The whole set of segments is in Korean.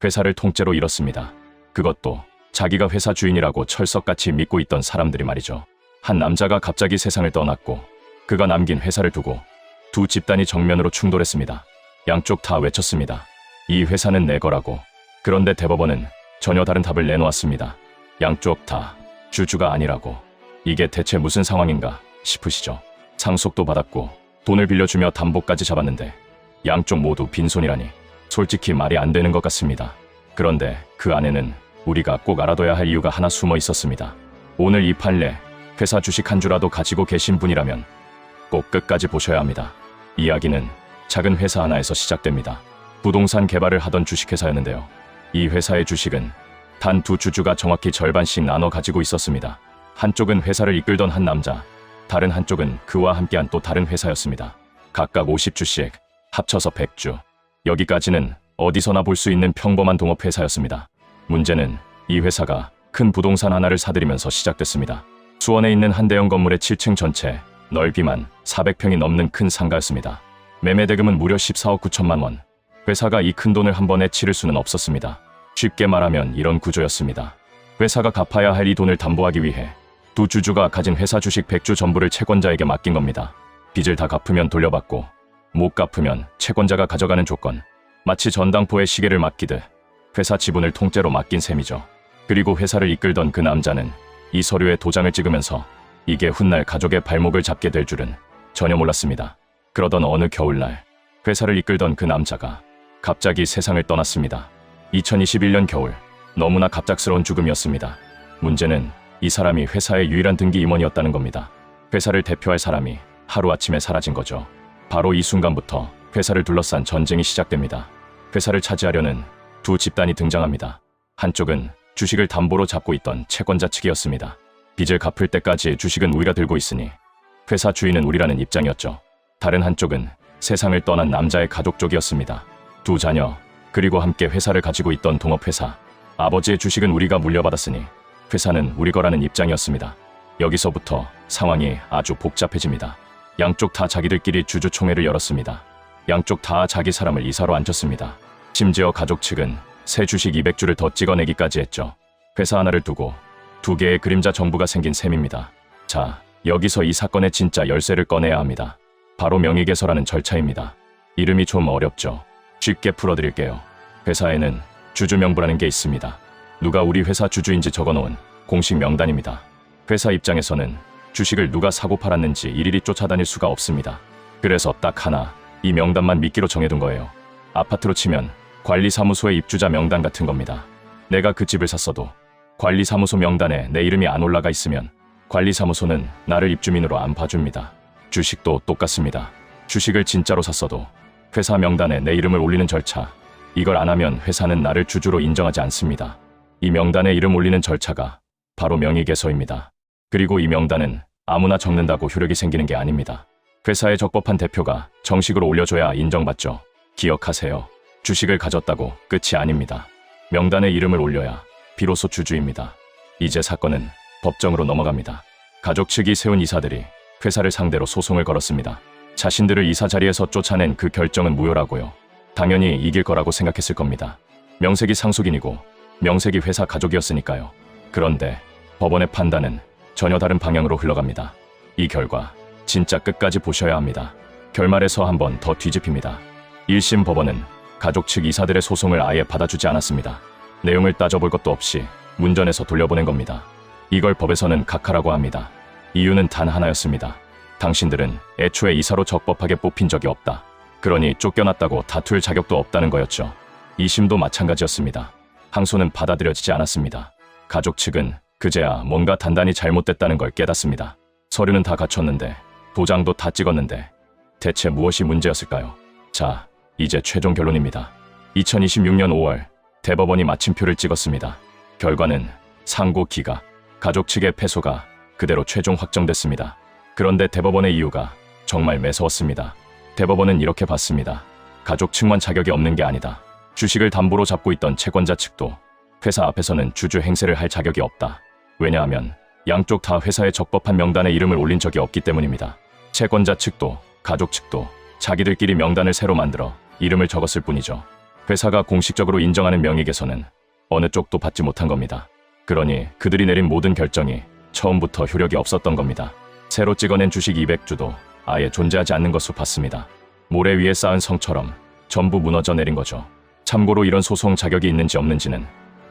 회사를 통째로 잃었습니다. 그것도 자기가 회사 주인이라고 철석같이 믿고 있던 사람들이 말이죠. 한 남자가 갑자기 세상을 떠났고 그가 남긴 회사를 두고 두 집단이 정면으로 충돌했습니다. 양쪽 다 외쳤습니다. 이 회사는 내 거라고. 그런데 대법원은 전혀 다른 답을 내놓았습니다. 양쪽 다 주주가 아니라고. 이게 대체 무슨 상황인가 싶으시죠? 상속도 받았고 돈을 빌려주며 담보까지 잡았는데 양쪽 모두 빈손이라니 솔직히 말이 안 되는 것 같습니다. 그런데 그 안에는 우리가 꼭 알아둬야 할 이유가 하나 숨어 있었습니다. 오늘 이 판례, 회사 주식 한 주라도 가지고 계신 분이라면 꼭 끝까지 보셔야 합니다. 이야기는 작은 회사 하나에서 시작됩니다. 부동산 개발을 하던 주식회사였는데요. 이 회사의 주식은 단 두 주주가 정확히 절반씩 나눠 가지고 있었습니다. 한쪽은 회사를 이끌던 한 남자, 다른 한쪽은 그와 함께한 또 다른 회사였습니다. 각각 50주씩, 합쳐서 100주. 여기까지는 어디서나 볼 수 있는 평범한 동업회사였습니다. 문제는 이 회사가 큰 부동산 하나를 사들이면서 시작됐습니다. 수원에 있는 한 대형 건물의 7층 전체, 넓이만 400평이 넘는 큰 상가였습니다. 매매 대금은 무려 14억 9천만 원. 회사가 이 큰 돈을 한 번에 치를 수는 없었습니다. 쉽게 말하면 이런 구조였습니다. 회사가 갚아야 할 이 돈을 담보하기 위해 두 주주가 가진 회사 주식 100주 전부를 채권자에게 맡긴 겁니다. 빚을 다 갚으면 돌려받고 못 갚으면 채권자가 가져가는 조건. 마치 전당포에 시계를 맡기듯 회사 지분을 통째로 맡긴 셈이죠. 그리고 회사를 이끌던 그 남자는 이 서류에 도장을 찍으면서 이게 훗날 가족의 발목을 잡게 될 줄은 전혀 몰랐습니다. 그러던 어느 겨울날 회사를 이끌던 그 남자가 갑자기 세상을 떠났습니다. 2021년 겨울, 너무나 갑작스러운 죽음이었습니다. 문제는 이 사람이 회사의 유일한 등기 임원이었다는 겁니다. 회사를 대표할 사람이 하루아침에 사라진 거죠. 바로 이 순간부터 회사를 둘러싼 전쟁이 시작됩니다. 회사를 차지하려는 두 집단이 등장합니다. 한쪽은 주식을 담보로 잡고 있던 채권자 측이었습니다. 빚을 갚을 때까지 주식은 우리가 들고 있으니 회사 주인은 우리라는 입장이었죠. 다른 한쪽은 세상을 떠난 남자의 가족 쪽이었습니다. 두 자녀, 그리고 함께 회사를 가지고 있던 동업회사. 아버지의 주식은 우리가 물려받았으니 회사는 우리 거라는 입장이었습니다. 여기서부터 상황이 아주 복잡해집니다. 양쪽 다 자기들끼리 주주총회를 열었습니다. 양쪽 다 자기 사람을 이사로 앉혔습니다. 심지어 가족 측은 새 주식 200주를 더 찍어내기까지 했죠. 회사 하나를 두고 두 개의 그림자 정부가 생긴 셈입니다. 자, 여기서 이 사건의 진짜 열쇠를 꺼내야 합니다. 바로 명의개설하는 절차입니다. 이름이 좀 어렵죠. 쉽게 풀어드릴게요. 회사에는 주주 명부라는 게 있습니다. 누가 우리 회사 주주인지 적어놓은 공식 명단입니다. 회사 입장에서는 주식을 누가 사고 팔았는지 일일이 쫓아다닐 수가 없습니다. 그래서 딱 하나, 이 명단만 미끼로 정해둔 거예요. 아파트로 치면 관리사무소의 입주자 명단 같은 겁니다. 내가 그 집을 샀어도 관리사무소 명단에 내 이름이 안 올라가 있으면 관리사무소는 나를 입주민으로 안 봐줍니다. 주식도 똑같습니다. 주식을 진짜로 샀어도 회사 명단에 내 이름을 올리는 절차, 이걸 안 하면 회사는 나를 주주로 인정하지 않습니다. 이 명단에 이름 올리는 절차가 바로 명의개서입니다. 그리고 이 명단은 아무나 적는다고 효력이 생기는 게 아닙니다. 회사에 적법한 대표가 정식으로 올려줘야 인정받죠. 기억하세요. 주식을 가졌다고 끝이 아닙니다. 명단에 이름을 올려야 비로소 주주입니다. 이제 사건은 법정으로 넘어갑니다. 가족 측이 세운 이사들이 회사를 상대로 소송을 걸었습니다. 자신들을 이사 자리에서 쫓아낸 그 결정은 무효라고요. 당연히 이길 거라고 생각했을 겁니다. 명색이 상속인이고 명색이 회사 가족이었으니까요. 그런데 법원의 판단은 전혀 다른 방향으로 흘러갑니다. 이 결과 진짜 끝까지 보셔야 합니다. 결말에서 한 번 더 뒤집힙니다. 1심 법원은 가족 측 이사들의 소송을 아예 받아주지 않았습니다. 내용을 따져볼 것도 없이 문전에서 돌려보낸 겁니다. 이걸 법에서는 각하라고 합니다. 이유는 단 하나였습니다. 당신들은 애초에 이사로 적법하게 뽑힌 적이 없다. 그러니 쫓겨났다고 다툴 자격도 없다는 거였죠. 2심도 마찬가지였습니다. 항소는 받아들여지지 않았습니다. 가족 측은 그제야 뭔가 단단히 잘못됐다는 걸 깨닫습니다. 서류는 다 갖췄는데, 도장도 다 찍었는데 대체 무엇이 문제였을까요? 자, 이제 최종 결론입니다. 2026년 5월 대법원이 마침표를 찍었습니다. 결과는 상고 기각, 가족 측의 패소가 그대로 최종 확정됐습니다. 그런데 대법원의 이유가 정말 매서웠습니다. 대법원은 이렇게 봤습니다. 가족 측만 자격이 없는 게 아니다. 주식을 담보로 잡고 있던 채권자 측도 회사 앞에서는 주주 행세를 할 자격이 없다. 왜냐하면 양쪽 다 회사의 적법한 명단에 이름을 올린 적이 없기 때문입니다. 채권자 측도 가족 측도 자기들끼리 명단을 새로 만들어 이름을 적었을 뿐이죠. 회사가 공식적으로 인정하는 명의개서는 어느 쪽도 받지 못한 겁니다. 그러니 그들이 내린 모든 결정이 처음부터 효력이 없었던 겁니다. 새로 찍어낸 주식 200주도 아예 존재하지 않는 것으로 봤습니다. 모래 위에 쌓은 성처럼 전부 무너져 내린 거죠. 참고로 이런 소송 자격이 있는지 없는지는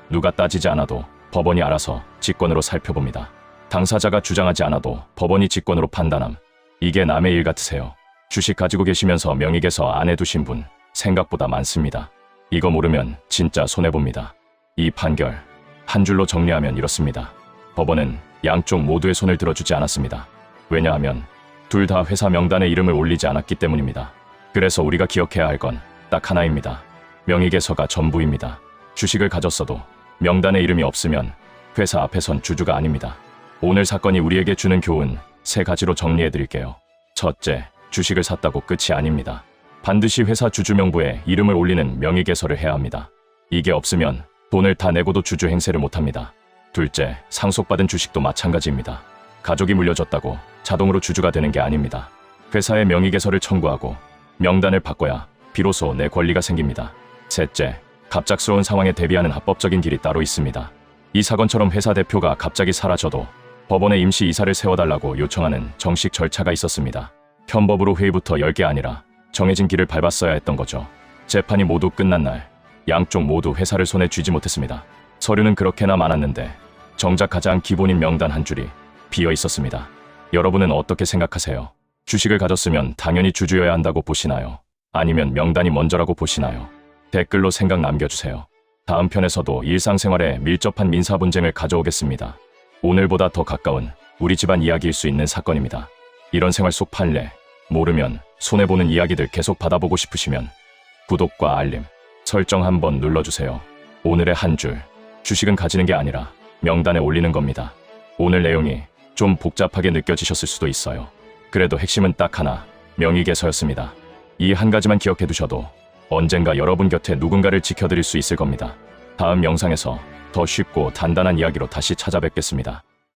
누가 따지지 않아도 법원이 알아서 직권으로 살펴봅니다. 당사자가 주장하지 않아도 법원이 직권으로 판단함. 이게 남의 일 같으세요? 주식 가지고 계시면서 명의개서 안 해두신 분 생각보다 많습니다. 이거 모르면 진짜 손해봅니다. 이 판결 한 줄로 정리하면 이렇습니다. 법원은 양쪽 모두의 손을 들어주지 않았습니다. 왜냐하면 둘 다 회사 명단에 이름을 올리지 않았기 때문입니다. 그래서 우리가 기억해야 할 건 딱 하나입니다. 명의개서가 전부입니다. 주식을 가졌어도 명단에 이름이 없으면 회사 앞에선 주주가 아닙니다. 오늘 사건이 우리에게 주는 교훈 3가지로 정리해드릴게요. 첫째, 주식을 샀다고 끝이 아닙니다. 반드시 회사 주주 명부에 이름을 올리는 명의개서를 해야 합니다. 이게 없으면 돈을 다 내고도 주주 행세를 못합니다. 둘째, 상속받은 주식도 마찬가지입니다. 가족이 물려줬다고 자동으로 주주가 되는 게 아닙니다. 회사에 명의개서를 청구하고 명단을 바꿔야 비로소 내 권리가 생깁니다. 셋째, 갑작스러운 상황에 대비하는 합법적인 길이 따로 있습니다. 이 사건처럼 회사 대표가 갑자기 사라져도 법원에 임시 이사를 세워달라고 요청하는 정식 절차가 있었습니다. 편법으로 회의부터 10개 아니라 정해진 길을 밟았어야 했던 거죠. 재판이 모두 끝난 날 양쪽 모두 회사를 손에 쥐지 못했습니다. 서류는 그렇게나 많았는데 정작 가장 기본인 명단 한 줄이 비어 있었습니다. 여러분은 어떻게 생각하세요? 주식을 가졌으면 당연히 주주여야 한다고 보시나요? 아니면 명단이 먼저라고 보시나요? 댓글로 생각 남겨주세요. 다음 편에서도 일상생활에 밀접한 민사 분쟁을 가져오겠습니다. 오늘보다 더 가까운 우리 집안 이야기일 수 있는 사건입니다. 이런 생활 속 판례, 모르면 손해보는 이야기들 계속 받아보고 싶으시면 구독과 알림, 설정 한번 눌러주세요. 오늘의 한 줄, 주식은 가지는 게 아니라 명단에 올리는 겁니다. 오늘 내용이 좀 복잡하게 느껴지셨을 수도 있어요. 그래도 핵심은 딱 하나, 명의개서였습니다. 이 한 가지만 기억해 두셔도 언젠가 여러분 곁에 누군가를 지켜드릴 수 있을 겁니다. 다음 영상에서 더 쉽고 단단한 이야기로 다시 찾아뵙겠습니다.